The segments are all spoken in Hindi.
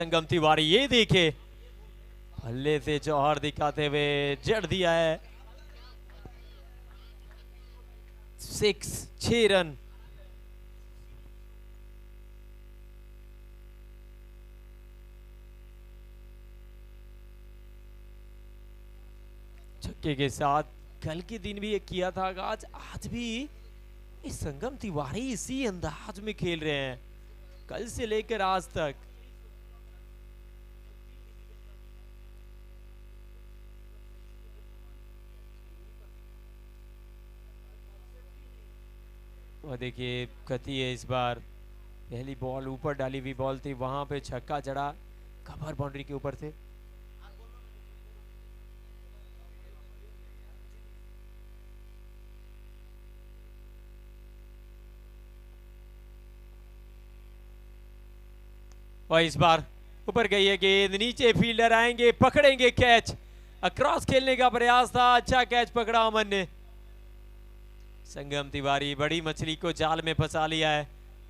संगम तिवारी, ये देखे हल्ले से जौहर दिखाते हुए जड़ दिया है। 6 रन। छक्के के साथ कल के दिन भी ये किया था आगाज, आज भी इस संगम तिवारी इसी अंदाज में खेल रहे हैं कल से लेकर आज तक। और देखिए गति है इस बार, पहली बॉल ऊपर डाली हुई बॉल थी, वहां पे छक्का चढ़ा, कवर बाउंड्री के ऊपर थे। और इस बार ऊपर गई है गेंद, नीचे फील्डर आएंगे, पकड़ेंगे कैच, अक्रॉस खेलने का प्रयास था, अच्छा कैच पकड़ा अमन ने। संगम तिवारी बड़ी मछली को जाल में फंसा लिया है।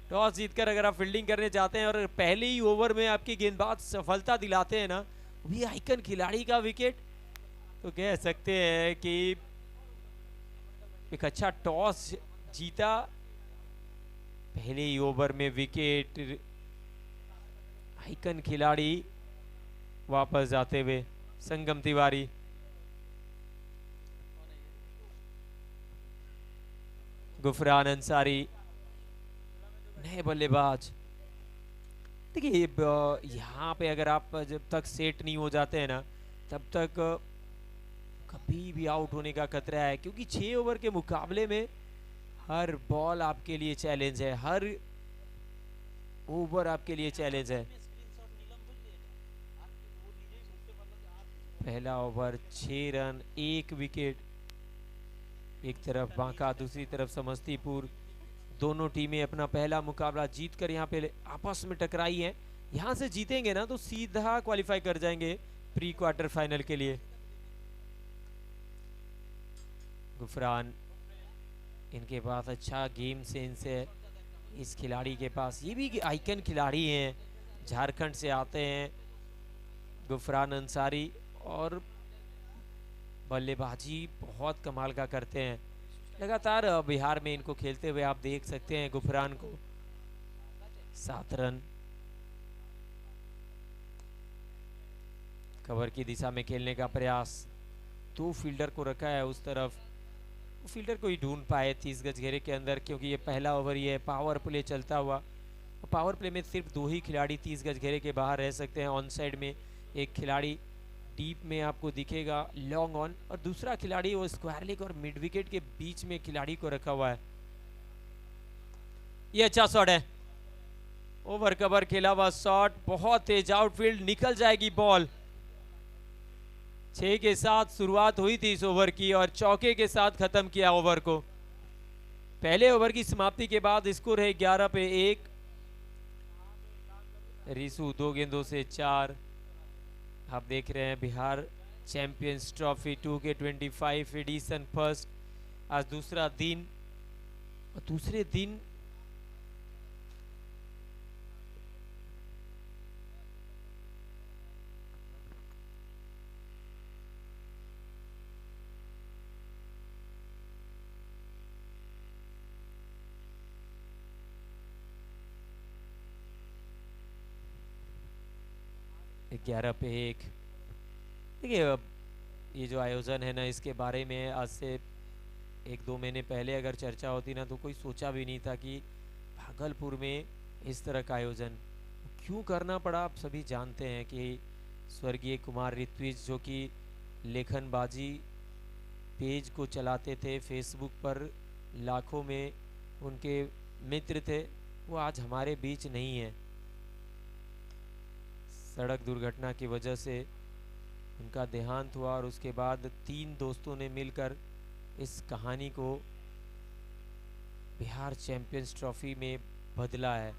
टॉस जीतकर अगर आप फील्डिंग करने जाते हैं और पहले ही ओवर में आपकी गेंदबाज सफलता दिलाते हैं ना, भी आइकन खिलाड़ी का विकेट, तो कह सकते हैं कि एक अच्छा टॉस जीता, पहले ही ओवर में विकेट, आइकन खिलाड़ी वापस जाते हुए संगम तिवारी। गुफरान अंसारी नए बल्लेबाज। देखिए यहाँ पे अगर आप जब तक सेट नहीं हो जाते हैं ना, तब तक कभी भी आउट होने का खतरा है, क्योंकि 6 ओवर के मुकाबले में हर बॉल आपके लिए चैलेंज है, हर ओवर आपके लिए चैलेंज है। पहला ओवर 6 रन 1 विकेट, एक तरफ बांका दूसरी तरफ समस्तीपुर, दोनों टीमें अपना पहला मुकाबला जीतकर यहाँ पे आपस में टकराई हैं। यहाँ से जीतेंगे ना तो सीधा क्वालिफाई कर जाएंगे प्री क्वार्टर फाइनल के लिए। गुफरान, इनके पास अच्छा गेम सेंस है इस खिलाड़ी के पास, ये भी आइकन खिलाड़ी हैं, झारखंड से आते हैं गुफरान अंसारी, और बल्लेबाजी बहुत कमाल का करते हैं। लगातार बिहार में इनको खेलते हुए आप देख सकते हैं गुफरान को। 7 रन। कवर की दिशा में खेलने का प्रयास, 2 फील्डर को रखा है उस तरफ, फील्डर को ही ढूंढ पाए 30 गज घेरे के अंदर, क्योंकि ये पहला ओवर ही है, पावर प्ले चलता हुआ। पावर प्ले में सिर्फ 2 ही खिलाड़ी 30 गज घेरे के बाहर रह सकते हैं। ऑन साइड में एक खिलाड़ी डीप में आपको दिखेगा लॉन्ग ऑन, और दूसरा खिलाड़ी वो स्क्वायर लेग और मिड विकेट के बीच में खिलाड़ी को रखा हुआ है। ये अच्छा शॉट है, ओवर कवर खेला हुआ शॉट, बहुत तेज आउटफील्ड, निकल जाएगी बॉल। 6 के साथ शुरुआत हुई थी इस ओवर की और चौके के साथ खत्म किया ओवर को। पहले ओवर की समाप्ति के बाद स्कोर है 11 पे 1। रिसू 2 गेंदों से 4। आप देख रहे हैं Bihar champions trophy 2K25 edition first, आज दूसरा दिन, और दूसरे दिन ग्यारह पे 1। देखिए ये जो आयोजन है ना, इसके बारे में आज से 1-2 महीने पहले अगर चर्चा होती ना, तो कोई सोचा भी नहीं था कि भागलपुर में इस तरह का आयोजन क्यों करना पड़ा। आप सभी जानते हैं कि स्वर्गीय कुमार ऋत्विज, जो कि लेखनबाजी पेज को चलाते थे फेसबुक पर, लाखों में उनके मित्र थे, वो आज हमारे बीच नहीं है। सड़क दुर्घटना की वजह से उनका देहांत हुआ, और उसके बाद 3 दोस्तों ने मिलकर इस कहानी को बिहार चैंपियंस ट्रॉफी में बदला है।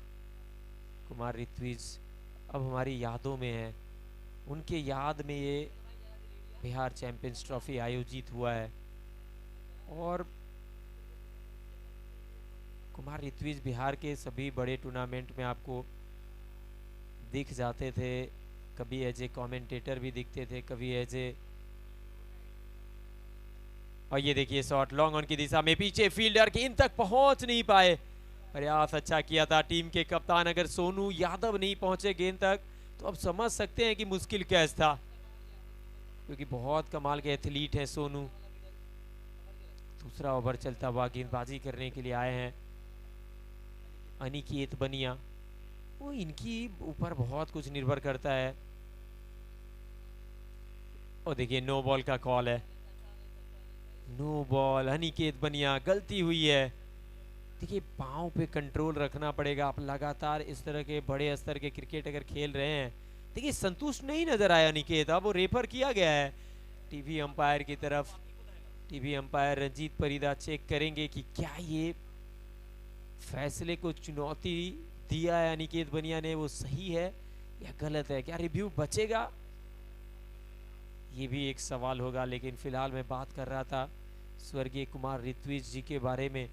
कुमार ऋत्विज अब हमारी यादों में है, उनके याद में ये बिहार चैंपियंस ट्रॉफी आयोजित हुआ है। और कुमार ऋत्विज बिहार के सभी बड़े टूर्नामेंट में आपको दिख जाते थे, कभी एज ए कमेंटेटर भी दिखते थे, कभी एज ए, और ये देखिए शॉट लॉन्ग ऑन की दिशा में, पीछे फील्डर गेंद तक पहुंच नहीं पाए। प्रयास अच्छा किया था टीम के कप्तान, अगर सोनू यादव नहीं पहुंचे गेंद तक तो अब समझ सकते हैं कि मुश्किल कैच था, क्योंकि बहुत कमाल के एथलीट हैं सोनू। दूसरा ओवर चलता हुआ, गेंदबाजी करने के लिए आए हैं अनिकेत बनिया। वो इनकी ऊपर बहुत कुछ निर्भर करता है। और देखिए नो बॉल का कॉल है, नो बॉल। अनिकेत बनिया, गलती हुई है। देखिए पाँव पे कंट्रोल रखना पड़ेगा, आप लगातार इस तरह के बड़े स्तर के क्रिकेट अगर खेल रहे हैं। देखिए संतुष्ट नहीं नजर आया अनिकेत, अब वो रेफर किया गया है टीवी अंपायर की तरफ। TV umpire Ranjit Parida check करेंगे कि क्या ये फैसले को चुनौती दिया है अनिकेत बनिया ने, वो सही है या गलत है, क्या रिव्यू बचेगा, ये भी एक सवाल होगा। लेकिन फिलहाल मैं बात कर रहा था स्वर्गीय कुमार ऋत्विज जी के बारे में।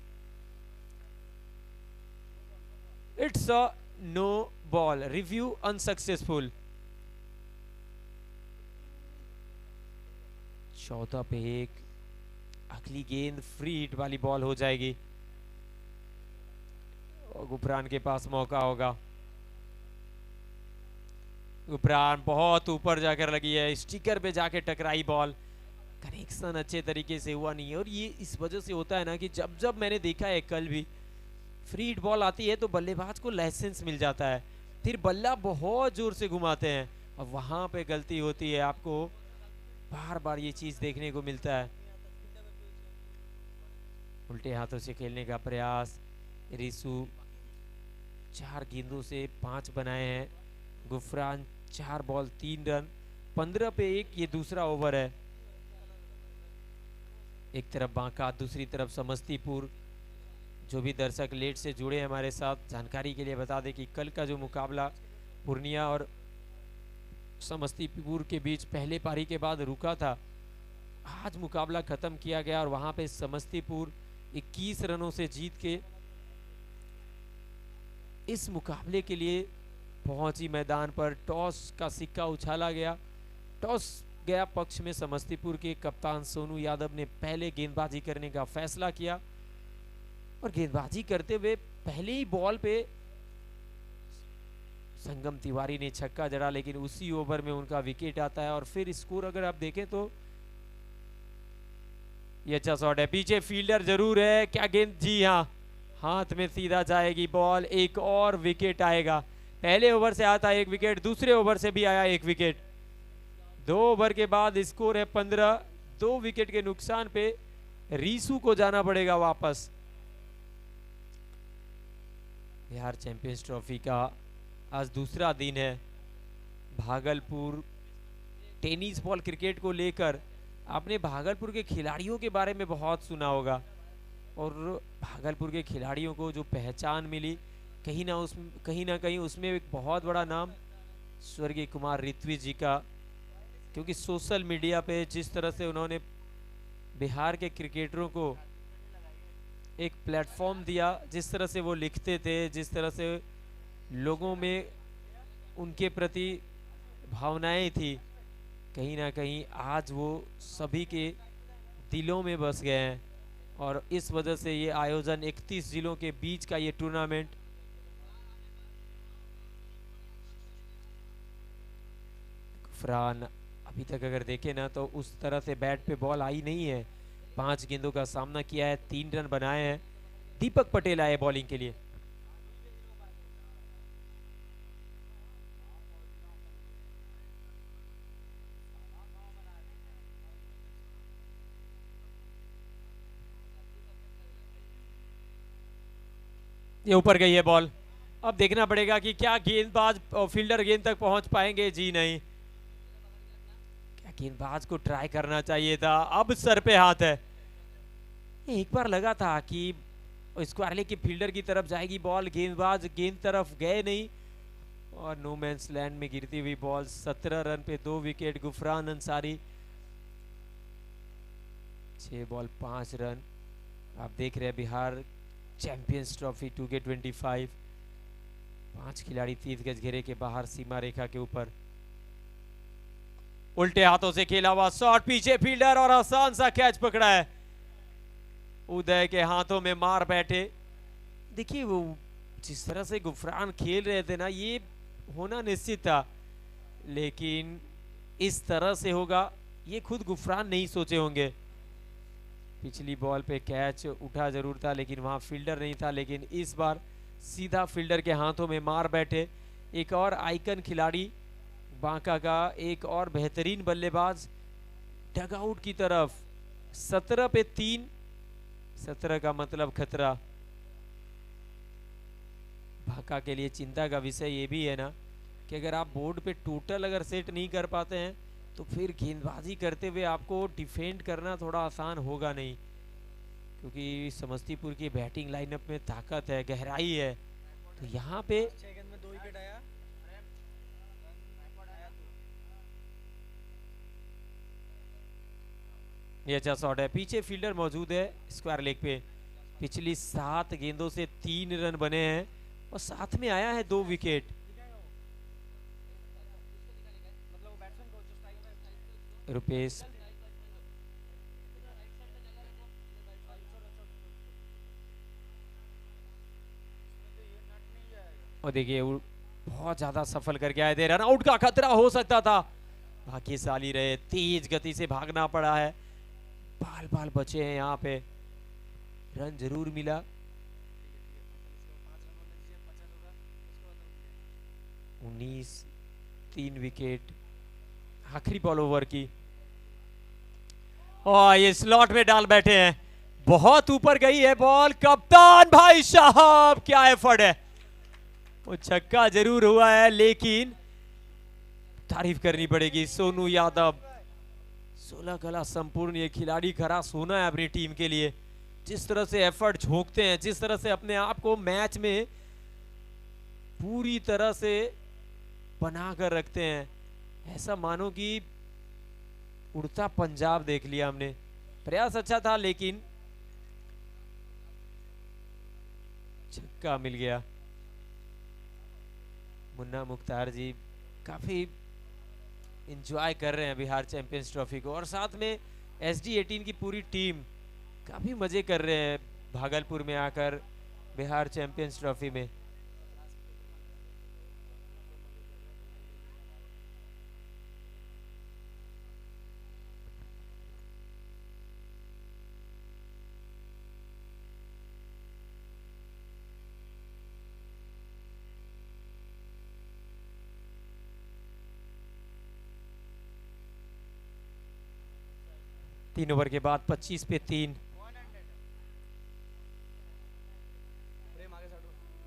It's a no ball, review unsuccessful. 14 पे 1, अगली गेंद फ्री हिट वाली बॉल हो जाएगी और गुफरान के पास मौका होगा। गुफरान बहुत ऊपर जाकर लगी है, स्टिकर पे जाके टकराई बॉल, कनेक्शन अच्छे तरीके से हुआ नहीं है। और ये इस वजह से होता है ना कि जब जब मैंने देखा है कल भी फ्री हिट बॉल आती है तो बल्लेबाज को लाइसेंस मिल जाता है, फिर बल्ला बहुत जोर से घुमाते हैं और वहां पे गलती होती है। आपको बार बार ये चीज देखने को मिलता है। उल्टे हाथों से खेलने का प्रयास, रिसू 4 गेंदों से 5 बनाए हैं, गुफरान 4 बॉल 3 रन, 15 पे 1 ये दूसरा ओवर है। एक तरफ बांका, दूसरी तरफ समस्तीपुर। जो भी दर्शक लेट से जुड़े हैं हमारे साथ, जानकारी के लिए बता दें कि कल का जो मुकाबला पूर्णिया और समस्तीपुर के बीच पहले पारी के बाद रुका था, आज मुकाबला खत्म किया गया और वहां पे समस्तीपुर 21 रनों से जीत के इस मुकाबले के लिए पहुंची मैदान पर। टॉस का सिक्का उछाला गया, टॉस गया पक्ष में समस्तीपुर के कप्तान सोनू यादव ने पहले गेंदबाजी करने का फैसला किया और गेंदबाजी करते हुए पहले ही बॉल पे संगम तिवारी ने छक्का जड़ा, लेकिन उसी ओवर में उनका विकेट आता है। और फिर स्कोर अगर आप देखें तो ये अच्छा शॉट है, पीछे फील्डर जरूर है, क्या गेंद, जी हाँ, हाथ में सीधा जाएगी बॉल, एक और विकेट आएगा। पहले ओवर से आता एक विकेट, दूसरे ओवर से भी आया एक विकेट। 2 ओवर के बाद स्कोर है 15। 2 विकेट के नुकसान पे रीसू को जाना पड़ेगा वापस। बिहार चैंपियंस ट्रॉफी का आज दूसरा दिन है। भागलपुर टेनिस बॉल क्रिकेट को लेकर आपने भागलपुर के खिलाड़ियों के बारे में बहुत सुना होगा, और भागलपुर के खिलाड़ियों को जो पहचान मिली कहीं ना कहीं उसमें एक बहुत बड़ा नाम स्वर्गीय कुमार ऋत्विज जी का, क्योंकि सोशल मीडिया पे जिस तरह से उन्होंने बिहार के क्रिकेटरों को एक प्लेटफॉर्म दिया, जिस तरह से वो लिखते थे, जिस तरह से लोगों में उनके प्रति भावनाएं थी, कहीं ना कहीं आज वो सभी के दिलों में बस गए हैं। और इस वजह से ये आयोजन 31 जिलों के बीच का ये टूर्नामेंट फरहान अभी तक अगर देखें ना तो उस तरह से बैट पे बॉल आई नहीं है। 5 गेंदों का सामना किया है, 3 रन बनाए हैं। दीपक पटेल आए बॉलिंग के लिए। ये ऊपर गई है बॉल, अब देखना पड़ेगा कि क्या गेंदबाज और फील्डर गेंद तक पहुंच पाएंगे। जी नहीं, क्या गेंदबाज को ट्राई करना चाहिए था, अब सर पे हाथ है। एक बार लगा था कि स्क्वायरले की फील्डर की तरफ जाएगी बॉल, गेंदबाज गेंद तरफ गए नहीं और नो मैंस लैंड में गिरती हुई बॉल। 17 रन पे 2 wicket Gufran Ansari, 6 ball 5 run. आप देख रहे हैं बिहार चैंपियंस ट्रॉफी 2K25 5 खिलाड़ी 30 गज घेरे के बाहर सीमा रेखा के ऊपर। उल्टे हाथों से खेला हुआ शॉट, पीछे फील्डर और आसान सा कैच पकड़ा है। उदय के हाथों में मार बैठे। देखिए वो जिस तरह से गुफरान खेल रहे थे ना, ये होना निश्चित था, लेकिन इस तरह से होगा ये खुद गुफरान नहीं सोचे होंगे। पिछली बॉल पे कैच उठा जरूर था, लेकिन वहां फील्डर नहीं था, लेकिन इस बार सीधा फील्डर के हाथों में मार बैठे। एक और आइकन खिलाड़ी बांका का, एक और बेहतरीन बल्लेबाज डगआउट की तरफ। 17 पे 3, 17 का मतलब खतरा। बांका के लिए चिंता का विषय ये भी है ना कि अगर आप बोर्ड पे टोटल अगर सेट नहीं कर पाते हैं तो फिर गेंदबाजी करते हुए आपको डिफेंड करना थोड़ा आसान होगा नहीं, क्योंकि समस्तीपुर की बैटिंग लाइनअप में ताकत है, गहराई है। तो यहाँ पे ये अच्छा शॉट है, पीछे फील्डर मौजूद है स्क्वायर लेग पे। पिछली 7 गेंदों से 3 रन बने हैं और साथ में आया है 2 विकेट। रुपेश और देखिए बहुत ज्यादा सफल करके आए थे, रन आउट का खतरा हो सकता था, भाग्यशाली रहे, तेज गति से भागना पड़ा है, बाल बाल बचे हैं, यहाँ पे रन जरूर मिला। 19, 3 विकेट, आखिरी बॉल ओवर की। और ये स्लॉट में डाल बैठे हैं, बहुत ऊपर गई है बॉल। कप्तान भाई साहब क्या एफर्ट है, वो छक्का जरूर हुआ है, लेकिन तारीफ करनी पड़ेगी सोनू यादव। 16 कला संपूर्ण ये खिलाड़ी खरा सोना है अपनी टीम के लिए। जिस तरह से एफर्ट झोंकते हैं, जिस तरह से अपने आप को मैच में पूरी तरह से बनाकर रखते हैं, ऐसा मानो कि उड़ता पंजाब देख लिया हमने। प्रयास अच्छा था लेकिन छक्का मिल गया। मुन्ना मुख्तार जी काफी एंजॉय कर रहे हैं बिहार चैंपियंस ट्रॉफी को, और साथ में SD18 की पूरी टीम काफी मजे कर रहे हैं भागलपुर में आकर बिहार चैंपियंस ट्रॉफी में। तीन ओवर के बाद 25 पे 3।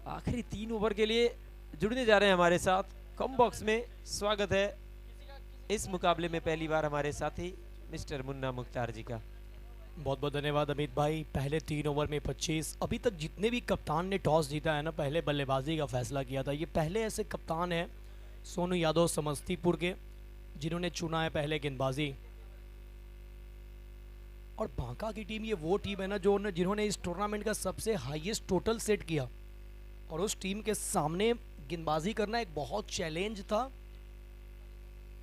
आखिरी 3 ओवर के लिए जुड़ने जा रहे हैं हमारे साथ कम बॉक्स में। स्वागत है इस मुकाबले में पहली बार हमारे साथी मिस्टर मुन्ना मुख्तार जी का। बहुत बहुत धन्यवाद अमित भाई। पहले 3 ओवर में 25। अभी तक जितने भी कप्तान ने टॉस जीता है ना, पहले बल्लेबाजी का फैसला किया था, ये पहले ऐसे कप्तान हैं सोनू यादव समस्तीपुर के, जिन्होंने चुना है पहले गेंदबाजी। और बांका की टीम ये वो टीम है ना जो जिन्होंने इस टूर्नामेंट का सबसे हाईएस्ट टोटल सेट किया, और उस टीम के सामने गेंदबाजी करना एक बहुत चैलेंज था।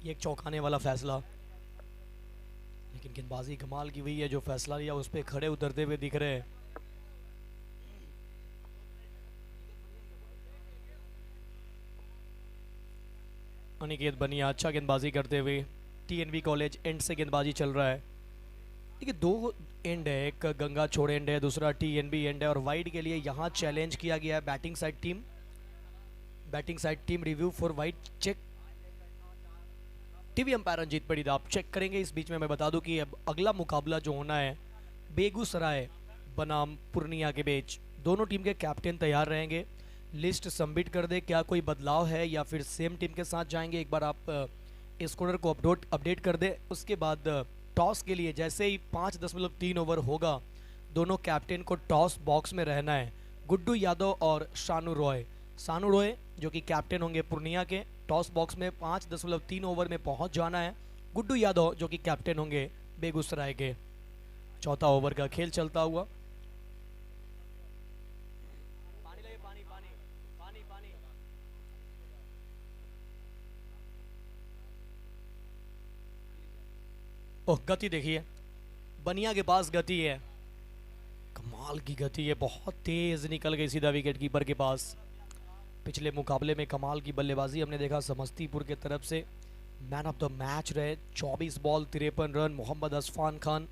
ये एक चौंकाने वाला फैसला, लेकिन गेंदबाजी कमाल की हुई है। जो फैसला लिया उस पर खड़े उतरते हुए दिख रहे हैं। अनिकेत बनिया अच्छा गेंदबाजी करते हुए। TNV कॉलेज एंड से गेंदबाजी चल रहा है। देखिए 2 एंड है, एक गंगा छोड़ एंड है, दूसरा TNB एंड है, और वाइड के लिए यहाँ चैलेंज किया गया है batting side team. Batting side team review for wide check. TV umpire Ranjit पड़ीदा आप चेक करेंगे। इस बीच में मैं बता दूं कि अब अगला मुकाबला जो होना है बेगूसराय बनाम पूर्णिया के बीच, दोनों टीम के कैप्टन तैयार रहेंगे। लिस्ट सबमिट कर दे, क्या कोई बदलाव है या फिर सेम टीम के साथ जाएंगे, एक बार आप स्कोर को अपडेट कर दे। उसके बाद टॉस के लिए जैसे ही 5.3 ओवर होगा, दोनों कैप्टन को टॉस बॉक्स में रहना है। गुड्डू यादव और शानू रॉय जो कि कैप्टन होंगे पूर्णिया के, टॉस बॉक्स में 5.3 ओवर में पहुंच जाना है। गुड्डू यादव जो कि कैप्टन होंगे बेगूसराय के। चौथा ओवर का खेल चलता हुआ। ओह, गति देखिए, बनिया के पास गति है, कमाल की गति है, बहुत तेज निकल गई सीधा विकेट कीपर के पास। पिछले मुकाबले में कमाल की बल्लेबाजी हमने देखा समस्तीपुर के तरफ से। मैन ऑफ द मैच रहे 24 बॉल 53 रन मोहम्मद असफान खान।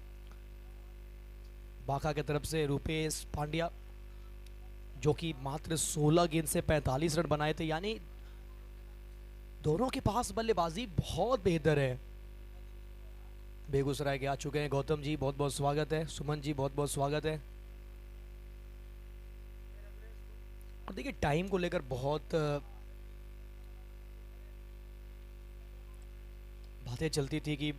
बांका की तरफ से रुपेश पांड्या जो कि मात्र 16 गेंद से 45 रन बनाए थे, यानी दोनों के पास बल्लेबाजी बहुत बेहतर है। बेगूसराय के आ चुके हैं गौतम जी, बहुत बहुत स्वागत है। सुमन जी, बहुत बहुत स्वागत है। और देखिए टाइम को लेकर बहुत बातें चलती थी कि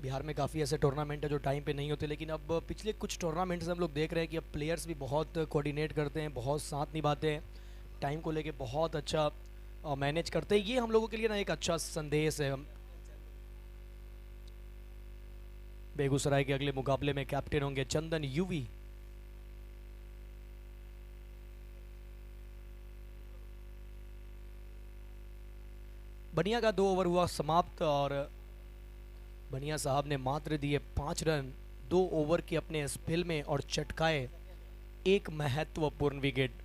बिहार में काफ़ी ऐसे टूर्नामेंट है जो टाइम पे नहीं होते, लेकिन अब पिछले कुछ टूर्नामेंट से हम लोग देख रहे हैं कि अब प्लेयर्स भी बहुत कोऑर्डिनेट करते हैं, बहुत साथ निभाते हैं, टाइम को लेके बहुत अच्छा मैनेज करते हैं। ये हम लोगों के लिए ना एक अच्छा संदेश है। बेगूसराय के अगले मुकाबले में कैप्टन होंगे चंदन यूवी। बनिया का 2 ओवर हुआ समाप्त और बनिया साहब ने मात्र दिए 5 रन 2 ओवर के अपने स्पेल में और चटकाए एक महत्वपूर्ण विकेट।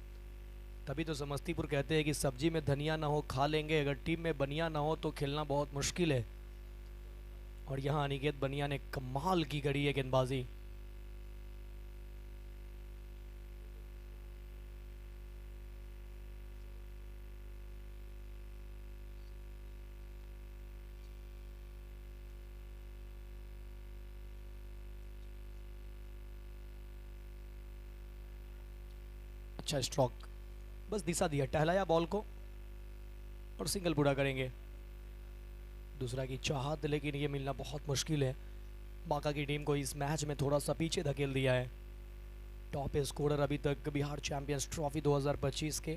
तभी तो समस्तीपुर कहते हैं कि सब्जी में धनिया ना हो खा लेंगे, अगर टीम में बनिया ना हो तो खेलना बहुत मुश्किल है। और यहाँ अनिकेत बनिया ने कमाल की करी है गेंदबाजी। अच्छा स्ट्रोक, बस दिशा दिया, टहलाया बॉल को और सिंगल पूरा करेंगे। दूसरा की चाहत, लेकिन ये मिलना बहुत मुश्किल है। बांका की टीम को इस मैच में थोड़ा सा पीछे धकेल दिया है। टॉप स्कोरर अभी तक बिहार चैंपियंस ट्रॉफी 2025 के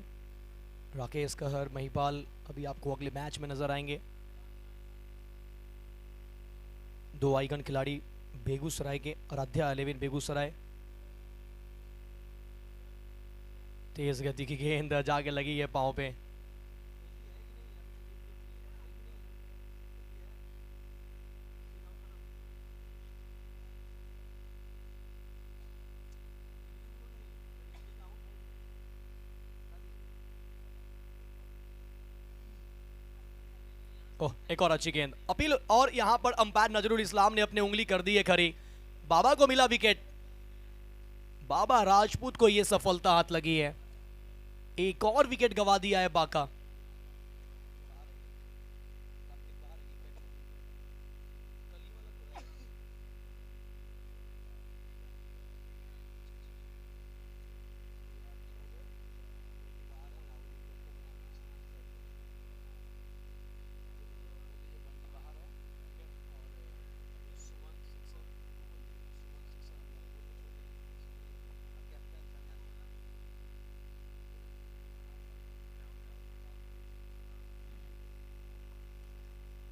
राकेश कहर, महिपाल अभी आपको अगले मैच में नजर आएंगे। 2 आइकन खिलाड़ी बेगूसराय के, आराध्या 11 बेगूसराय। तेज गति की गेंद जाके लगी है पाँव पे। ओह, एक और अच्छी गेंद, अपील, और यहां पर अंपायर नजरुल इस्लाम ने अपनी उंगली कर दी है खड़ी। बाबा को मिला विकेट, बाबा राजपूत को यह सफलता हाथ लगी है। एक और विकेट गंवा दिया है बांका।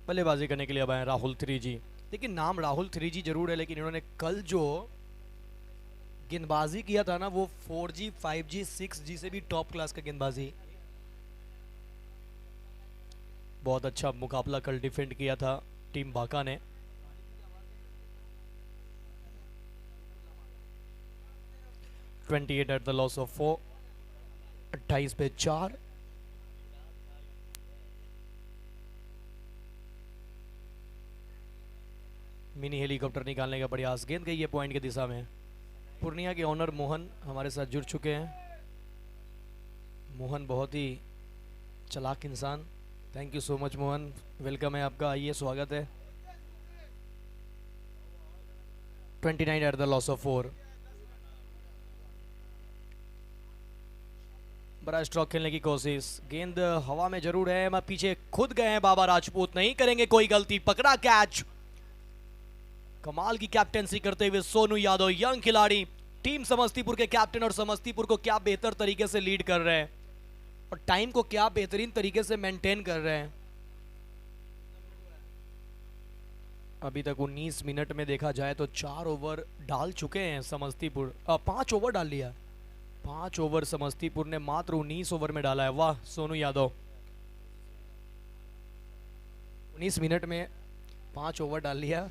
बल्लेबाजी करने के लिए अब आए राहुल 3G। देखिए नाम राहुल 3G जरूर है, लेकिन इन्होंने कल जो गेंदबाजी किया था ना, वो 4G 5G 6G से भी टॉप क्लास का गेंदबाजी। बहुत अच्छा मुकाबला कल डिफेंड किया था टीम बांका ने। At at the loss of 4, 28 पे 4। मिनी हेलीकॉप्टर निकालने का प्रयास, गेंद गई है पॉइंट की दिशा में। पूर्णिया के ऑनर मोहन हमारे साथ जुड़ चुके हैं। मोहन बहुत ही चालाक इंसान, thank you so much Mohan, welcome है आपका, आइए स्वागत है। 29 एट द लॉस ऑफ 4। बड़ा स्ट्रोक खेलने की कोशिश, गेंद हवा में जरूर है, मैं पीछे खुद गए हैं बाबा राजपूत, नहीं करेंगे कोई गलती, पकड़ा कैच। कमाल की कैप्टेंसी करते हुए सोनू यादव, यंग खिलाड़ी, टीम समस्तीपुर के कैप्टन, और समस्तीपुर को क्या बेहतर तरीके से लीड कर रहे हैं और टाइम को क्या बेहतरीन तरीके से मेंटेन कर रहे हैं। अभी तक 19 मिनट में देखा जाए तो 4 ओवर डाल चुके हैं समस्तीपुर, 5 ओवर डाल लिया, 5 ओवर समस्तीपुर ने मात्र 19 ओवर में डाला है। वाह सोनू यादव, 19 मिनट में 5 ओवर डाल लिया।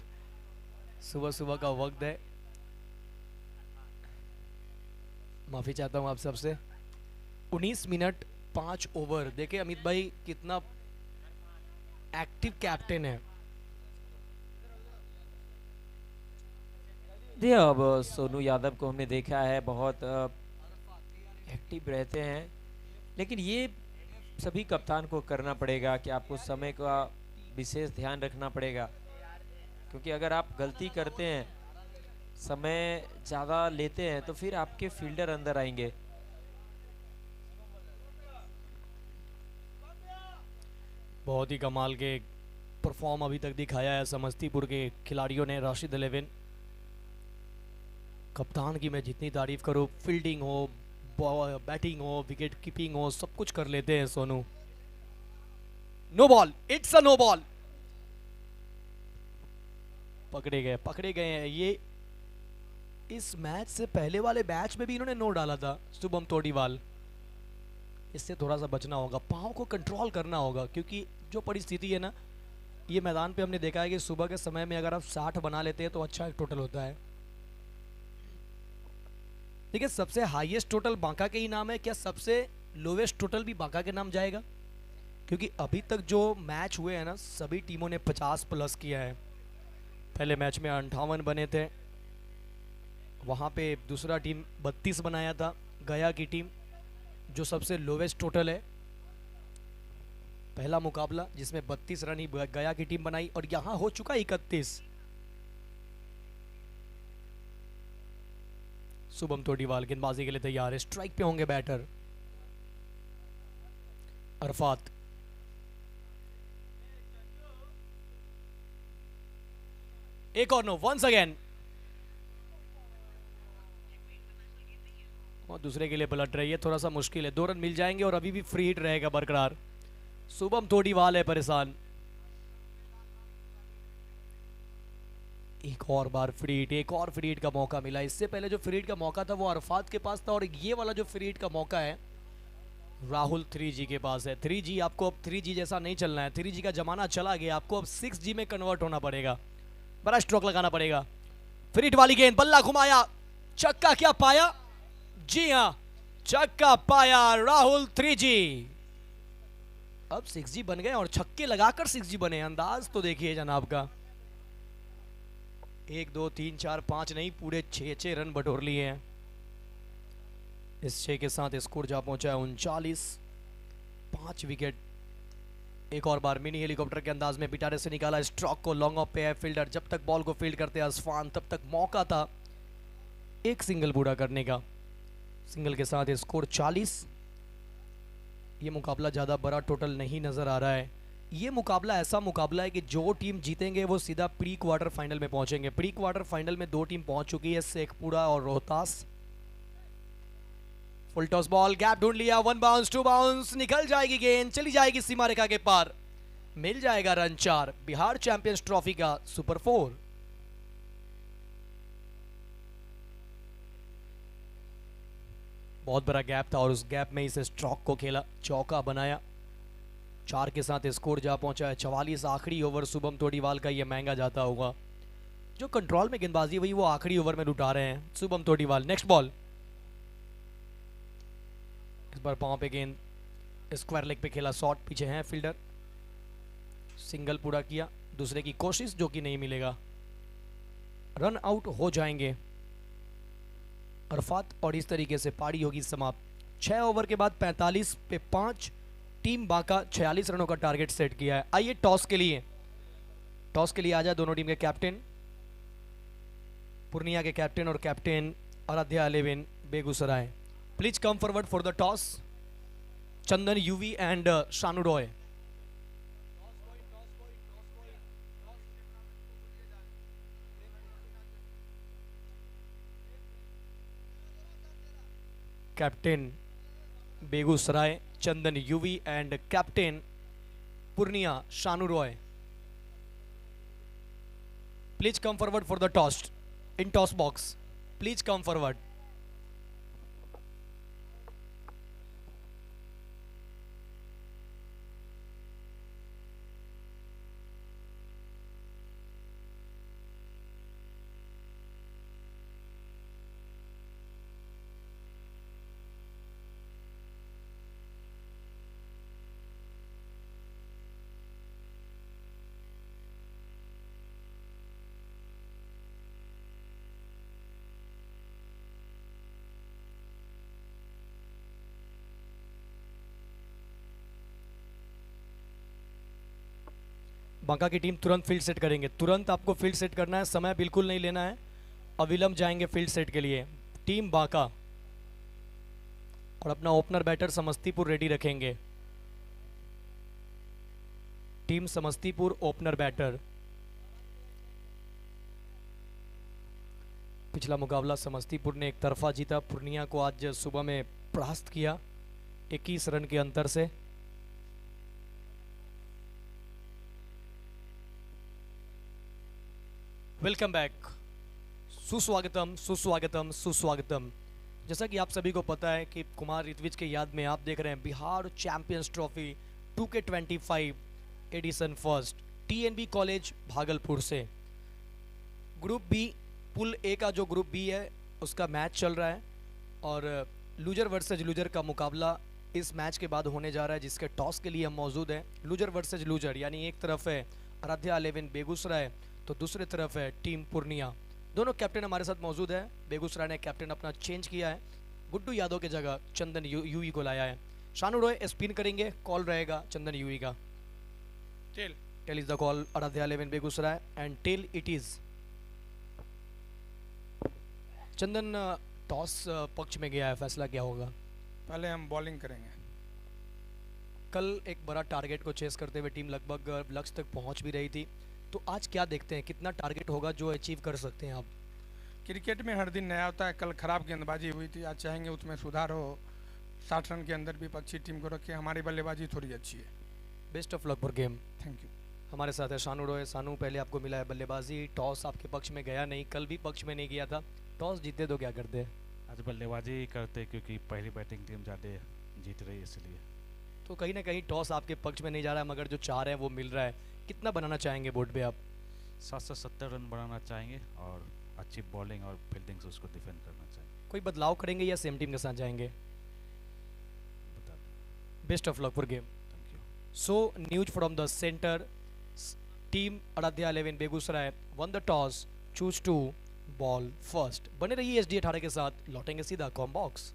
सुबह सुबह का वक्त है, माफ़ी चाहता हूँ आप सबसे। 19 मिनट 5 ओवर। देखे अमित भाई कितना एक्टिव कैप्टन है। जी, अब सोनू यादव को हमने देखा है बहुत एक्टिव रहते हैं, लेकिन ये सभी कप्तान को करना पड़ेगा कि आपको समय का विशेष ध्यान रखना पड़ेगा, क्योंकि अगर आप गलती करते हैं, समय ज़्यादा लेते हैं, तो फिर आपके फील्डर अंदर आएंगे। बहुत ही कमाल के परफॉर्म अभी तक दिखाया है समस्तीपुर के खिलाड़ियों ने। राशिद 11 कप्तान की मैं जितनी तारीफ करूँ, फील्डिंग हो, बैटिंग हो, विकेट कीपिंग हो, सब कुछ कर लेते हैं Sonu. No ball, it's a no ball. पकड़े गए हैं ये। इस मैच से पहले वाले मैच में भी इन्होंने नो डाला था, शुभम तोडीवाल। इससे थोड़ा सा बचना होगा, पाँव को कंट्रोल करना होगा, क्योंकि जो परिस्थिति है ना, ये मैदान पे हमने देखा है कि सुबह के समय में अगर आप 60 बना लेते हैं तो अच्छा एक टोटल होता है। देखिए सबसे हाईएस्ट टोटल बांका के ही नाम है, क्या सबसे लोवेस्ट टोटल भी बांका के नाम जाएगा? क्योंकि अभी तक जो मैच हुए हैं ना, सभी टीमों ने 50 प्लस किया है। पहले मैच में 58 बने थे, वहाँ पे दूसरा टीम 32 बनाया था, गया की टीम, जो सबसे लोवेस्ट टोटल है। पहला मुकाबला जिसमें 32 रन ही गया की टीम बनाई, और यहाँ हो चुका 31। शुभम तोडीवाल गेंदबाजी के लिए तैयार है, स्ट्राइक पे होंगे बैटर अरफात। एक और नो, वंस अगेन, और दूसरे के लिए पलट रही है, थोड़ा सा मुश्किल है। 2 रन मिल जाएंगे और अभी भी फ्री हिट रहेगा बरकरार। शुभम तोडीवाल है परेशान। एक और बार फ्री हिट, एक और फ्री हिट का मौका मिला। इससे पहले जो फ्री हिट का मौका था वो अरफात के पास था, और ये वाला जो फ्री हिट का मौका है राहुल 3G के पास है। 3G, आपको अब 3G जैसा नहीं चलना है, 3G का जमाना चला गया, आपको अब 6G में कन्वर्ट होना पड़ेगा, बड़ा स्ट्रोक लगाना पड़ेगा। फ्री हिट वाली गेंद, बल्ला घुमाया, छक्का क्या पाया? जी हाँ, छक्का पाया राहुल 3G। अब 6G बन गए और छक्के लगाकर 6G बने। अंदाज तो देखिए जनाब का, 1 2 3 4 5 नहीं, पूरे 6 रन बटोर लिए हैं। इस 6 के साथ स्कोर जा पहुंचा है 39। 5 विकेट। एक और बार मिनी हेलीकॉप्टर के अंदाज में पिटारे से निकाला, स्ट्रोक को लॉन्ग ऑफ पे है फील्डर। जब तक बॉल को फील्ड करते असफान, तब तक मौका था एक सिंगल पूरा करने का। सिंगल के साथ स्कोर 40। ये मुकाबला ज़्यादा बड़ा टोटल नहीं नज़र आ रहा है। ये मुकाबला ऐसा मुकाबला है कि जो टीम जीतेंगे वो सीधा प्री क्वार्टर फाइनल में पहुंचेंगे। प्री क्वार्टर फाइनल में 2 टीम पहुंच चुकी है, शेखपुरा और Rohtas. Full toss ball, gap ढूंढ लिया, 1 बाउंस 2 बाउंस, निकल जाएगी गेंद, चली जाएगी सीमा रेखा के पार, मिल जाएगा रन 4। बिहार चैंपियंस ट्रॉफी का सुपर 4। बहुत बड़ा गैप था और उस गैप में इस स्ट्रोक को खेला, चौका बनाया। 4 के साथ स्कोर जा पहुंचा है 44। आखिरी ओवर शुभम तोडीवाल का ये महंगा जाता होगा। जो कंट्रोल में गेंदबाजी हुई वो आखिरी ओवर में लुटा रहे हैं शुभम तोडीवाल। नेक्स्ट बॉल, इस बार पांव पे गेंद, स्क्वायर लेग पे खेला, शॉट, पीछे हैं फील्डर। सिंगल पूरा किया, दूसरे की कोशिश जो कि नहीं मिलेगा, रन आउट हो जाएंगे अरफात, और इस तरीके से पारी होगी समाप्त। 6 ओवर के बाद 45 पे 5, टीम बांका 46 रनों का टारगेट सेट किया है। आइए टॉस के लिए, टॉस के लिए आ जाए दोनों टीम के कैप्टन। पूर्णिया के कैप्टन और captain Aaradhya 11 Begusarai, please come forward for the toss. Chandan UV and Shanu Roy. Captain Begusarai Chandan UV and captain Purnia Shanu Roy, please come forward for the toss in toss box, please come forward. Banka की टीम तुरंत फील्ड सेट करेंगे, तुरंत आपको फील्ड सेट करना है, समय बिल्कुल नहीं लेना है, अविलंब जाएंगे फील्ड सेट के लिए टीम बांका। और अपना ओपनर बैटर समस्तीपुर रेडी रखेंगे, टीम समस्तीपुर ओपनर बैटर। पिछला मुकाबला समस्तीपुर ने एक तरफा जीता, पूर्णिया को आज सुबह में परास्त किया 21 रन के अंतर से। वेलकम बैक, सुस्वागतम सुस्वागतम सुस्वागतम। जैसा कि आप सभी को पता है कि कुमार रितविज के याद में आप देख रहे हैं Bihar champions trophy 2K25 edition first TNB college Bhagalpur से। ग्रुप बी पुल ए का जो ग्रुप बी है उसका मैच चल रहा है और लूजर वर्सेज लूजर का मुकाबला इस मैच के बाद होने जा रहा है, जिसके टॉस के लिए हम मौजूद हैं। लूजर वर्सेज लूजर यानी एक तरफ है आराध्या 11 बेगूसराय तो दूसरी तरफ है टीम पूर्णिया। दोनों कैप्टन हमारे साथ मौजूद है। बेगूसराय ने कैप्टन अपना चेंज किया है, गुड्डू यादव की जगह चंदन यूई को लाया है। शानू रॉय स्पिन करेंगे, कॉल रहेगा चंदन यूई का। Tail is the call Aaradhya 11 Begusarai and tail it is. Chandan toss पक्ष में गया है, फैसला क्या होगा? पहले हम बॉलिंग करेंगे। कल एक बड़ा टारगेट को चेस करते हुए टीम लगभग लक्ष्य तक पहुंच भी रही थी, तो आज क्या देखते हैं, कितना टारगेट होगा जो अचीव कर सकते हैं आप? क्रिकेट में हर दिन नया होता है। कल खराब गेंदबाजी हुई थी, आज चाहेंगे उसमें सुधार हो। 60 रन के अंदर भी अच्छी टीम को रखे। हमारी बल्लेबाजी थोड़ी अच्छी है। Best of luck for game. Thank you. हमारे साथ है शानू रॉय। शानू, पहले आपको मिला है बल्लेबाजी, टॉस आपके पक्ष में गया नहीं, कल भी पक्ष में नहीं गया था, टॉस जीते तो क्या करते हैं? आज बल्लेबाजी ही करते क्योंकि पहली बैटिंग टीम ज़्यादा जीत रही है इसलिए। तो कहीं ना कहीं टॉस आपके पक्ष में नहीं जा रहा है, मगर जो चाह रहे हैं वो मिल रहा है। कितना बनाना चाहेंगे बोर्ड पे आप? 60 से 70 रन बनाना चाहेंगे और अच्छी बॉलिंग और फील्डिंग से उसको डिफेंड करना चाहेंगे। कोई बदलाव करेंगे या सेम टीम के साथ जाएंगे? बता दें। Best of luck for game. Thank you. So news from the centre, team Aaradhya 11 Begusarai won the toss, choose to bowl first. बने रहिए SD 18 के साथ, लौटेंगे सीधा कॉम बॉक्स।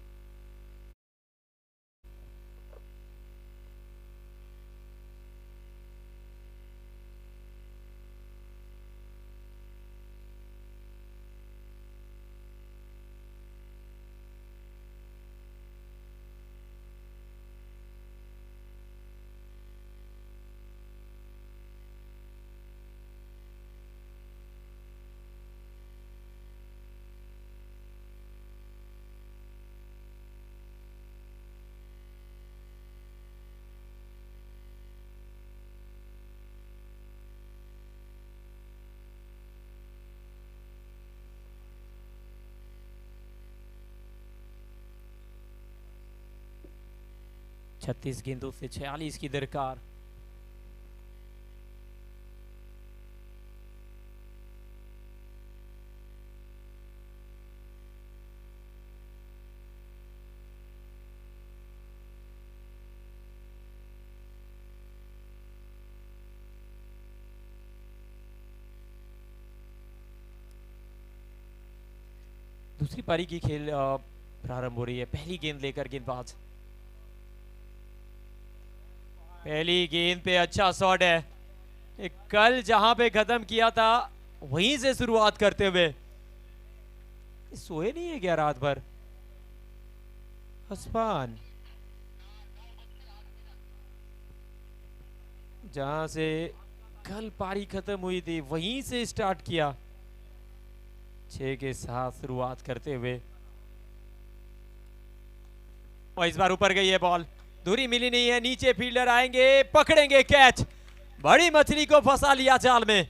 छत्तीस गेंदों से 46 की दरकार। दूसरी पारी की खेल प्रारंभ हो रही है। पहली गेंद लेकर गेंदबाज, पहली गेंद पे अच्छा शॉट है। कल जहां पे खत्म किया था वहीं से शुरुआत करते हुए, सोए नहीं है क्या रात भर? हस्पान जहां से कल पारी खत्म हुई थी वहीं से स्टार्ट किया, 6 के साथ शुरुआत करते हुए। और इस बार ऊपर गई है बॉल, दूरी मिली नहीं है, नीचे फील्डर आएंगे, पकड़ेंगे कैच, बड़ी मछली को फंसा लिया जाल में।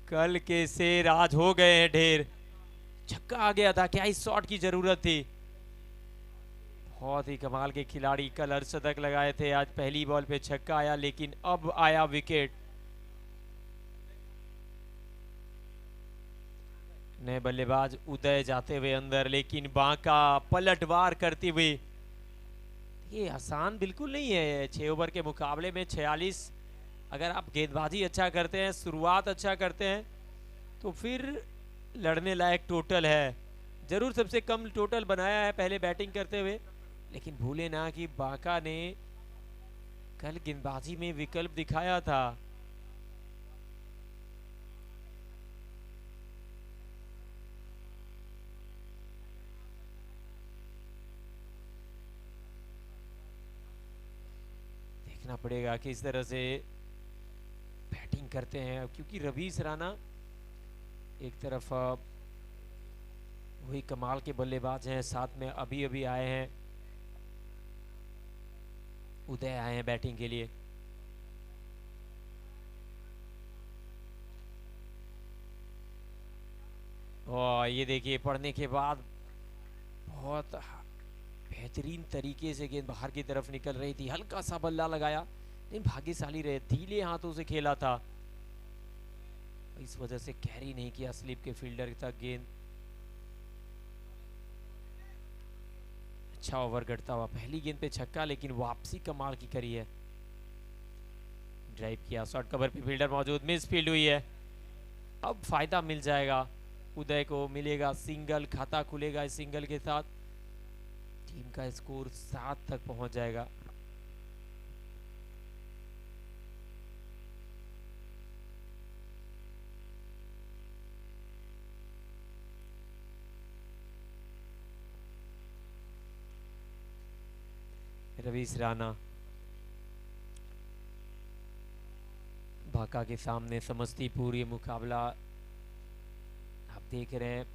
कल के शेर आज हो गए हैं ढेर। छक्का आ गया था, क्या इस शॉट की जरूरत थी? बहुत ही कमाल के खिलाड़ी, कल अर्धशतक लगाए थे, आज पहली बॉल पे छक्का आया, लेकिन अब आया विकेट। नए बल्लेबाज उदय जाते हुए अंदर, लेकिन बांका पलटवार करती हुई। ये आसान बिल्कुल नहीं है 6 ओवर के मुकाबले में 46। अगर आप गेंदबाजी अच्छा करते हैं, शुरुआत अच्छा करते हैं, तो फिर लड़ने लायक टोटल है। जरूर सबसे कम टोटल बनाया है पहले बैटिंग करते हुए, लेकिन भूले ना कि बांका ने कल गेंदबाजी में विकल्प दिखाया था। देखना पड़ेगा कि इस तरह से बैटिंग करते हैं, क्योंकि रवीश राणा एक तरफ वही कमाल के बल्लेबाज हैं, साथ में अभी अभी आए हैं उदय आए हैं बैटिंग के लिए। और ये देखिए पढ़ने के बाद बहुत बेहतरीन तरीके से गेंद बाहर की तरफ निकल रही थी, हल्का सा बल्ला लगाया लेकिन भाग्यशाली रहे, धीले हाथों से खेला था, इस वजह से कैरी नहीं किया स्लिप के फील्डर तक गेंद। अच्छा ओवर करता हुआ पहली गेंद पे छक्का, लेकिन वापसी कमाल की करी है। ड्राइव किया, शॉर्ट कवर पे फील्डर मौजूद, मिस फील्ड हुई है। अब फायदा मिल जाएगा उदय को, मिलेगा सिंगल, खाता खुलेगा इस सिंगल के साथ, टीम का स्कोर 7 तक पहुंच जाएगा। रवीश राणा भाका के सामने समस्तीपुर, ये मुकाबला आप देख रहे हैं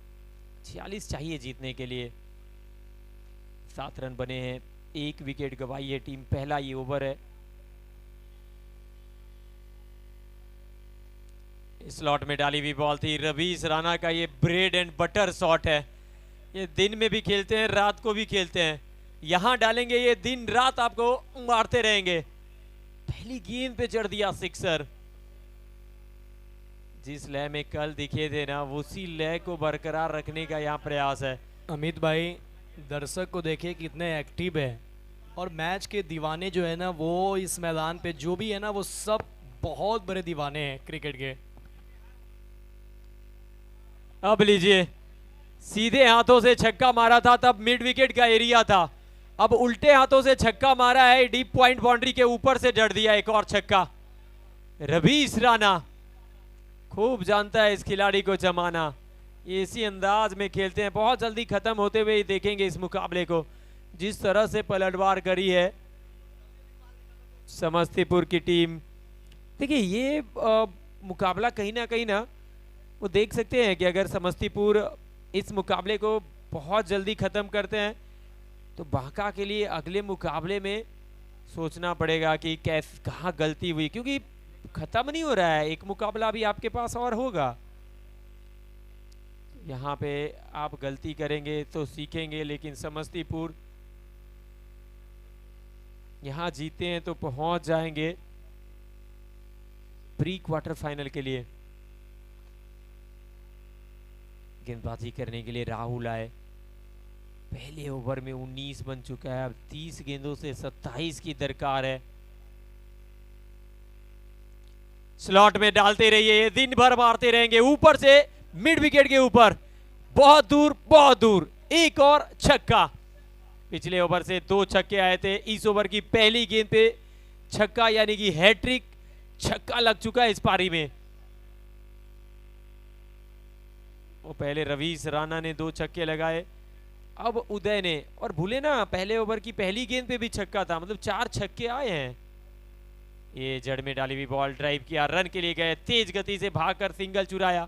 46 चाहिए जीतने के लिए, 7 रन बने हैं, 1 विकेट गंवाई है टीम, पहला ये ओवर है। स्लॉट में डाली हुई बॉल थी, रवीश राणा का ये ब्रेड एंड बटर शॉट है, ये दिन में भी खेलते हैं रात को भी खेलते हैं, यहां डालेंगे ये दिन रात आपको मारते रहेंगे। पहली गेंद पे चढ़ दिया सिक्सर, जिस लय में कल दिखे थे ना उसी लय को बरकरार रखने का यहाँ प्रयास है। अमित भाई दर्शक को देखिए कितने एक्टिव है, और मैच के दीवाने जो है ना वो इस मैदान पे जो भी है ना वो सब बहुत बड़े दीवाने हैं क्रिकेट के। अब लीजिए, सीधे हाथों से छक्का मारा था तब मिड विकेट का एरिया था, अब उल्टे हाथों से छक्का मारा है, डीप पॉइंट बाउंड्री के ऊपर से जड़ दिया एक और छक्का। रवीश राणा खूब जानता है इस खिलाड़ी को जमाना, ये इसी अंदाज में खेलते हैं। बहुत जल्दी खत्म होते हुए देखेंगे इस मुकाबले को, जिस तरह से पलटवार करी है समस्तीपुर की टीम। देखिए ये मुकाबला कहीं ना वो देख सकते हैं कि अगर समस्तीपुर इस मुकाबले को बहुत जल्दी खत्म करते हैं तो बांका के लिए अगले मुकाबले में सोचना पड़ेगा कि कैसे कहाँ गलती हुई, क्योंकि खत्म नहीं हो रहा है, एक मुकाबला भी आपके पास और होगा। यहाँ पे आप गलती करेंगे तो सीखेंगे, लेकिन समस्तीपुर यहाँ जीते हैं तो पहुंच जाएंगे प्री क्वार्टर फाइनल के लिए। गेंदबाजी करने के लिए राहुल आए, पहले ओवर में 19 बन चुका है, अब 30 गेंदों से 27 की दरकार है। स्लॉट में डालते रहिए, दिन भर मारते रहेंगे, ऊपर से मिड विकेट के ऊपर, बहुत दूर, एक और छक्का। पिछले ओवर से 2 छक्के आए थे, इस ओवर की पहली गेंद पे छक्का, यानी कि हैट्रिक छक्का लग चुका है इस पारी में। वो पहले रवीश राणा ने 2 छक्के लगाए, अब उदय ने, और भूले ना पहले ओवर की पहली गेंद पे भी छक्का था, मतलब 4 छक्के आए हैं। ये जड़ में डाली हुई बॉल, ड्राइव किया, रन के लिए गए, तेज गति से भागकर सिंगल चुराया।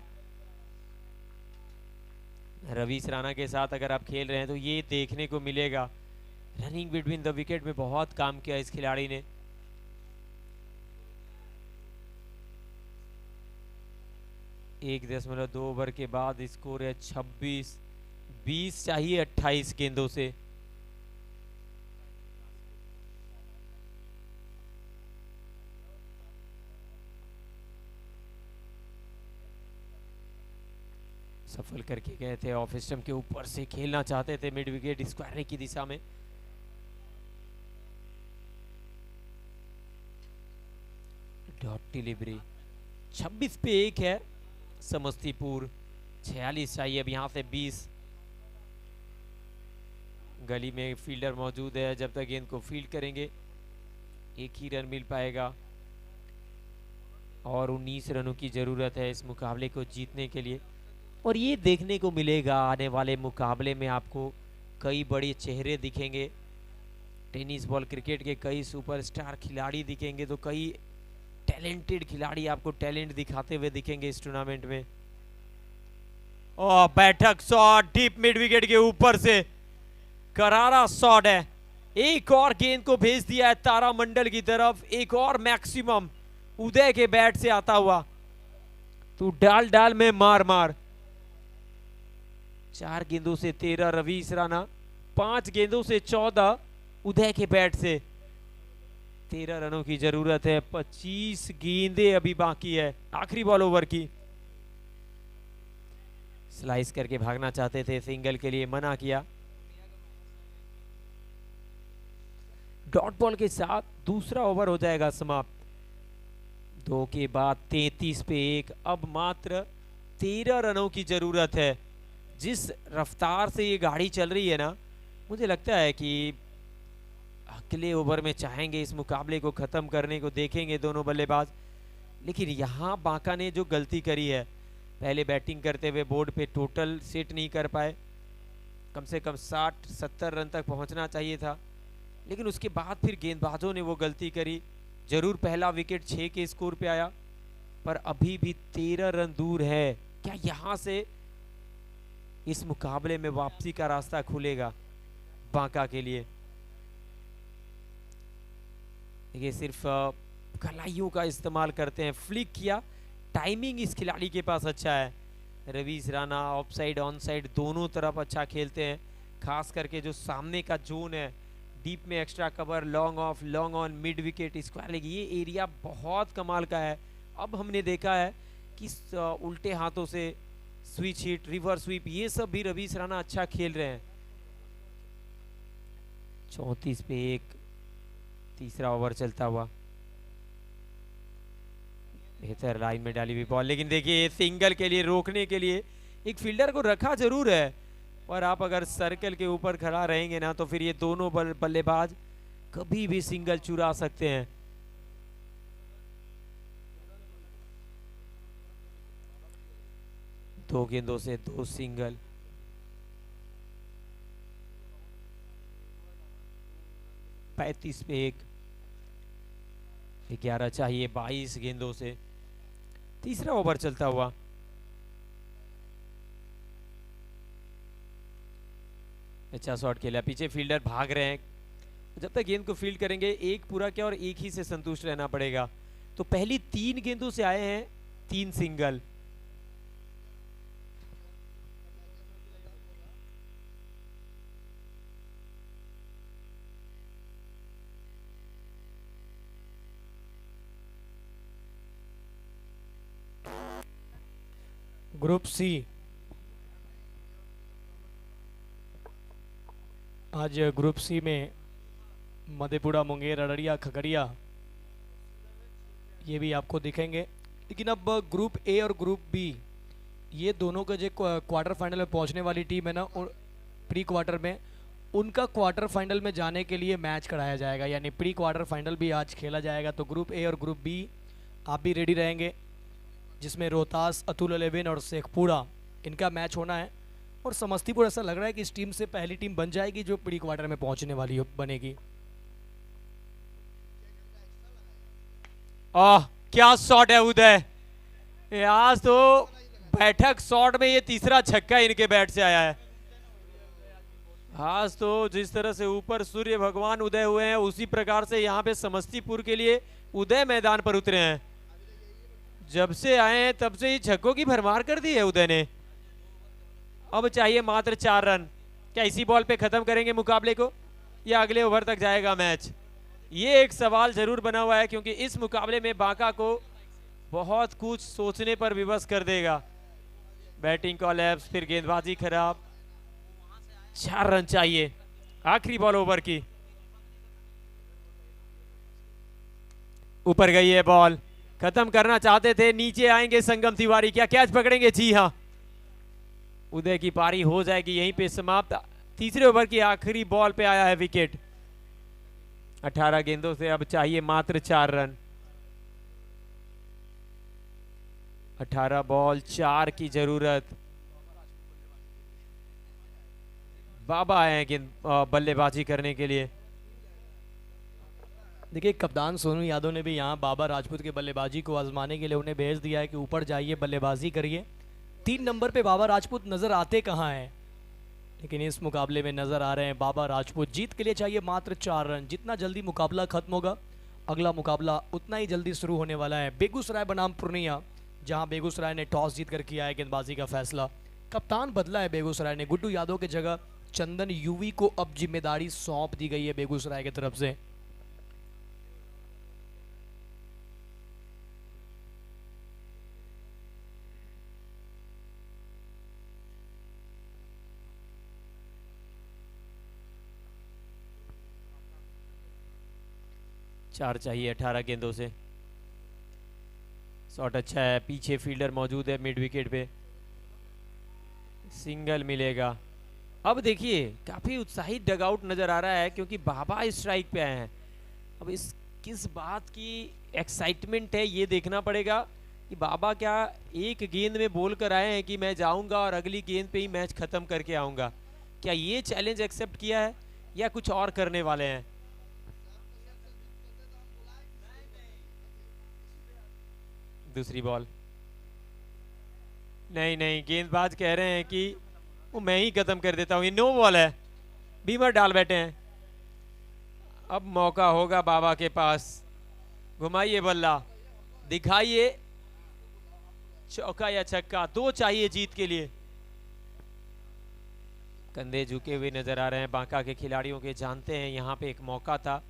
रवीश राणा के साथ अगर आप खेल रहे हैं तो ये देखने को मिलेगा, रनिंग बिटवीन द विकेट में बहुत काम किया इस खिलाड़ी ने। एक 1.2 ओवर के बाद स्कोर है 26, 20 चाहिए 28 गेंदों से। सफल करके गए थे, ऑफ स्टंप के ऊपर से खेलना चाहते थे मिड विकेट स्क्वायर की दिशा में। डॉट डिलीवरी, 26 पे 1 है समस्तीपुर, 46 चाहिए अब यहां से 20। गली में फील्डर मौजूद है, जब तक गेंद को फील्ड करेंगे एक ही रन मिल पाएगा और 19 रनों की ज़रूरत है इस मुकाबले को जीतने के लिए। और ये देखने को मिलेगा आने वाले मुकाबले में, आपको कई बड़े चेहरे दिखेंगे, टेनिस बॉल क्रिकेट के कई सुपरस्टार खिलाड़ी दिखेंगे, तो कई टैलेंटेड खिलाड़ी आपको टैलेंट दिखाते हुए दिखेंगे इस टूर्नामेंट में। और बैठक शॉट डीप मिड विकेट के ऊपर से करारा शॉट है, एक और गेंद को भेज दिया है तारामंडल की तरफ, एक और मैक्सिमम उदय के बैट से आता हुआ, तू डाल डाल में मार मार। 4 गेंदों से 13 रवीश राणा, 5 गेंदों से 14 उदय के बैट से। 13 रनों की जरूरत है, 25 गेंदें अभी बाकी है, आखिरी बॉल ओवर की। स्लाइस करके भागना चाहते थे, सिंगल के लिए मना किया। डॉट बॉल के साथ दूसरा ओवर हो जाएगा समाप्त। 2 के बाद 33 पे 1, अब मात्र 13 रनों की जरूरत है। जिस रफ्तार से ये गाड़ी चल रही है ना, मुझे लगता है कि अगले ओवर में चाहेंगे इस मुकाबले को ख़त्म करने को, देखेंगे दोनों बल्लेबाज। लेकिन यहाँ बांका ने जो गलती करी है, पहले बैटिंग करते हुए बोर्ड पे टोटल सेट नहीं कर पाए, कम से कम 60-70 रन तक पहुँचना चाहिए था, लेकिन उसके बाद फिर गेंदबाजों ने वो गलती करी। जरूर पहला विकेट 6 के स्कोर पे आया, पर अभी भी 13 रन दूर है। क्या यहाँ से इस मुकाबले में वापसी का रास्ता खुलेगा बांका के लिए? ये सिर्फ कलाइयों का इस्तेमाल करते हैं, फ्लिक किया, टाइमिंग इस खिलाड़ी के पास अच्छा है। Ravish Rana of side on side दोनों तरफ अच्छा खेलते हैं, खास करके जो सामने का जोन है, डीप में extra cover, long off, long on, mid wicket, square leg, ये एरिया बहुत कमाल का है। अब हमने देखा है कि उल्टे हाथों से स्विच हिट, रिवर्स स्वीप, ये सब भी रवीश राणा अच्छा खेल रहे हैं। 34 पे 1, तीसरा ओवर चलता हुआ। बेहतर लाइन में डाली हुई बॉल, लेकिन देखिए सिंगल के लिए रोकने के लिए एक फील्डर को रखा जरूर है, और आप अगर सर्कल के ऊपर खड़ा रहेंगे ना, तो फिर ये दोनों बल्लेबाज कभी भी सिंगल चुरा सकते हैं। दो गेंदों से 2 सिंगल। पैंतीस पे 1, 11 चाहिए 22 गेंदों से। तीसरा ओवर चलता हुआ। अच्छा शॉट खेला, पीछे फील्डर भाग रहे हैं, जब तक गेंद को फील्ड करेंगे, एक पूरा क्या और एक ही से संतुष्ट रहना पड़ेगा। तो पहली 3 गेंदों से आए हैं 3 सिंगल। ग्रुप सी, आज ग्रुप सी में मधेपुरा, मुंगेर, अररिया, खगड़िया ये भी आपको दिखेंगे। लेकिन अब ग्रुप ए और ग्रुप बी, ये दोनों का जो क्वार्टर फाइनल में पहुंचने वाली टीम है ना, और प्री क्वार्टर में, उनका क्वार्टर फाइनल में जाने के लिए मैच कराया जाएगा, यानी प्री क्वार्टर फाइनल भी आज खेला जाएगा। तो ग्रुप ए और ग्रुप बी आप भी रेडी रहेंगे, जिसमें रोहतास, अतुल 11 और शेखपुरा, इनका मैच होना है। और समस्तीपुर ऐसा लग रहा है कि इस टीम से पहली टीम बन जाएगी जो प्री क्वार्टर में पहुंचने वाली बनेगी। क्या शॉट है उदय, आज तो बैठक शॉट में ये तीसरा छक्का इनके बैट से आया है। आज तो जिस तरह से ऊपर सूर्य भगवान उदय हुए हैं, उसी प्रकार से यहाँ पे समस्तीपुर के लिए उदय मैदान पर उतरे हैं। जब से आए हैं तब से ही छक्कों की भरमार कर दी है उदय ने। अब चाहिए मात्र 4 रन। क्या इसी बॉल पे खत्म करेंगे मुकाबले को, या अगले ओवर तक जाएगा मैच? ये एक सवाल जरूर बना हुआ है, क्योंकि इस मुकाबले में बांका को बहुत कुछ सोचने पर विवश कर देगा। बैटिंग कॉलैप्स, फिर गेंदबाजी खराब। 4 रन चाहिए, आखिरी बॉल ओवर की। ऊपर गई है बॉल, खत्म करना चाहते थे, नीचे आएंगे संगम तिवारी, क्या कैच पकड़ेंगे? जी हाँ, उदय की पारी हो जाएगी यहीं पे समाप्त। तीसरे ओवर की आखिरी बॉल पे आया है विकेट। 18 गेंदों से अब चाहिए मात्र 4 रन। 18 बॉल 4 की जरूरत। बाबा आए हैं गेंद बल्लेबाजी करने के लिए। देखिए कप्तान सोनू यादव ने भी यहाँ बाबा राजपूत के बल्लेबाजी को आजमाने के लिए उन्हें भेज दिया है कि ऊपर जाइए बल्लेबाजी करिए। 3 नंबर पे बाबा राजपूत नज़र आते कहाँ हैं, लेकिन इस मुकाबले में नज़र आ रहे हैं बाबा राजपूत। जीत के लिए चाहिए मात्र 4 रन। जितना जल्दी मुकाबला खत्म होगा अगला मुकाबला उतना ही जल्दी शुरू होने वाला है। बेगूसराय बनाम पूर्णिया, जहां बेगूसराय ने टॉस जीत कर किया है गेंदबाजी का फैसला। कप्तान बदला है बेगूसराय ने, गुड्डू यादव की जगह चंदन यूवी को अब जिम्मेदारी सौंप दी गई है बेगूसराय की तरफ से। चार चाहिए 18 गेंदों से। शॉट अच्छा है, पीछे फील्डर मौजूद है मिड विकेट पे, सिंगल मिलेगा। अब देखिए काफी उत्साहित डगआउट नजर आ रहा है क्योंकि बाबा स्ट्राइक पे आए हैं। अब इस किस बात की एक्साइटमेंट है ये देखना पड़ेगा कि बाबा क्या एक गेंद में बोल कर आए हैं कि मैं जाऊंगा और अगली गेंद पे ही मैच खत्म करके आऊंगा। क्या ये चैलेंज एक्सेप्ट किया है या कुछ और करने वाले हैं? दूसरी बॉल, नहीं नहीं, गेंदबाज कह रहे हैं कि वो मैं ही खत्म कर देता हूं। ये नो बॉल है, बीमर डाल बैठे हैं। अब मौका होगा बाबा के पास, घुमाइए बल्ला, दिखाइए चौका या छक्का। 2 चाहिए जीत के लिए। कंधे झुके हुए नजर आ रहे हैं बांका के खिलाड़ियों के, जानते हैं यहाँ पे एक मौका था।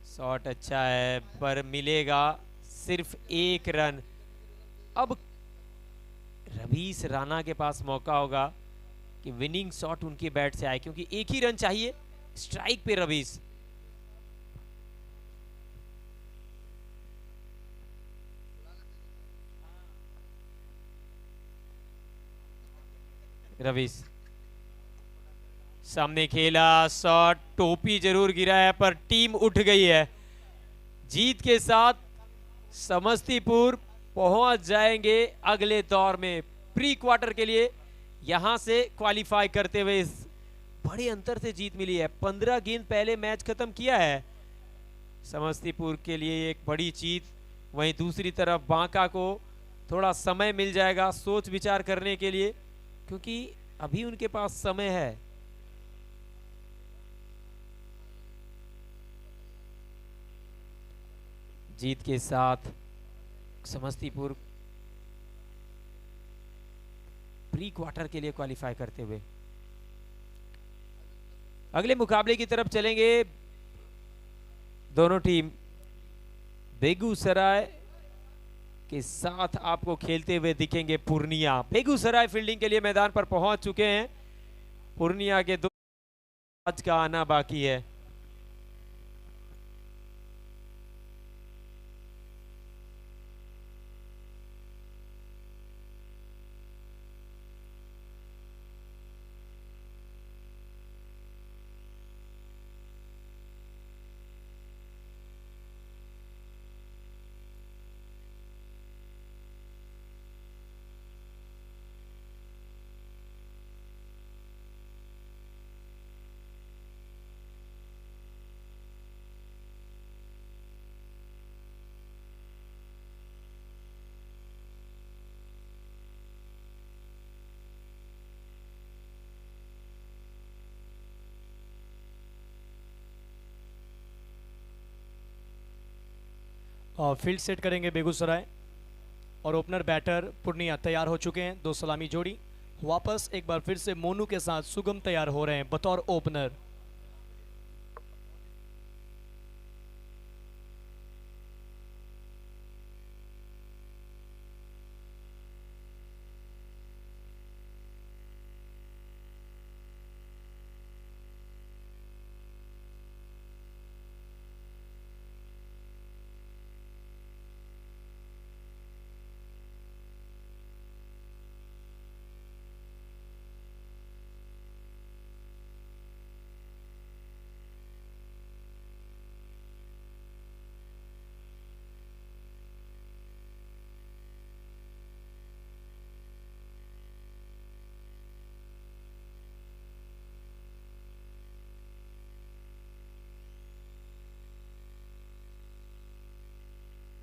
शॉट अच्छा है पर मिलेगा सिर्फ 1 रन। अब रवीश राणा के पास मौका होगा कि विनिंग शॉट उनके बैट से आए क्योंकि 1 ही रन चाहिए। स्ट्राइक पे रवीश, रवीश सामने खेला, शॉट, टोपी जरूर गिरा है पर टीम उठ गई है। जीत के साथ समस्तीपुर पहुंच जाएंगे अगले दौर में प्री क्वार्टर के लिए। यहां से क्वालिफाई करते हुए इस बड़े अंतर से जीत मिली है। 15 गेंद पहले मैच खत्म किया है समस्तीपुर के लिए, एक बड़ी जीत। वहीं दूसरी तरफ बांका को थोड़ा समय मिल जाएगा सोच विचार करने के लिए क्योंकि अभी उनके पास समय है। जीत के साथ समस्तीपुर प्री क्वार्टर के लिए क्वालिफाई करते हुए अगले मुकाबले की तरफ चलेंगे। दोनों टीम बेगूसराय के साथ आपको खेलते हुए दिखेंगे पूर्णिया। बेगूसराय फील्डिंग के लिए मैदान पर पहुंच चुके हैं। पूर्णिया के 2 आज का आना बाकी है। फील्ड सेट करेंगे बेगूसराय और ओपनर बैटर पूर्णिया तैयार हो चुके हैं। 2 सलामी जोड़ी वापस एक बार फिर से मोनू के साथ सुगम तैयार हो रहे हैं बतौर ओपनर।